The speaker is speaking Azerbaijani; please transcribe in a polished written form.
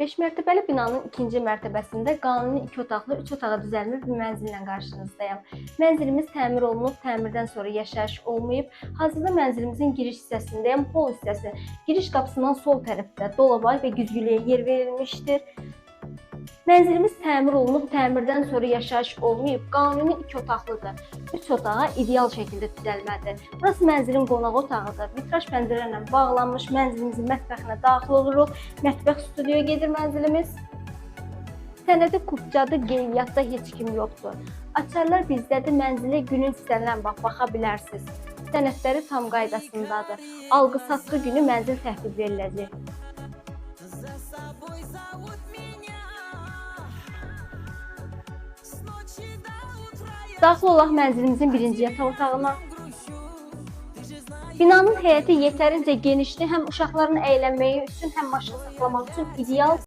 5 mərtəbəli binanın ikinci mərtəbəsində qanuni 2 otaqlı, 3 otağa düzəlmə bir mənzillə qarşınızdayam. Mənzilimiz təmir olunub, təmirdən sonra yaşayış olmayıb. Hazırda mənzilimizin giriş hissəsindəyəm, hol hissəsi. Giriş qapısından sol tərəfdə dolaba və güzgüləyə yer verilmişdir. Mənzilimiz təmir olunub, təmirdən sonra yaşayış olmayıb, qanuni 2 otaqlıdır. 3 otağa ideal şəkildə düzəlmədir. Burası mənzilin qonaq otağıdır. Vitraj pəncərələrlə bağlanmış mənzilimizin mətbəxinə daxil oluruq. Mətbəx studiyaya gedir mənzilimiz. Sənədi kupçadır, qeydiyyatda heç kim yoxdur. Açarlar bizdədir, mənzilə günün istənilən baxa bilərsiniz. Sənədləri tam qaydasındadır. Alqı-satqı günü mənzil təhvil veriləcək. Daxil olaq mənzilimizin birinci yataq otağına. Binanın həyəti yetərincə genişdir, həm uşaqların əylənməyi üçün, həm maşın saxlamaq üçün ideal.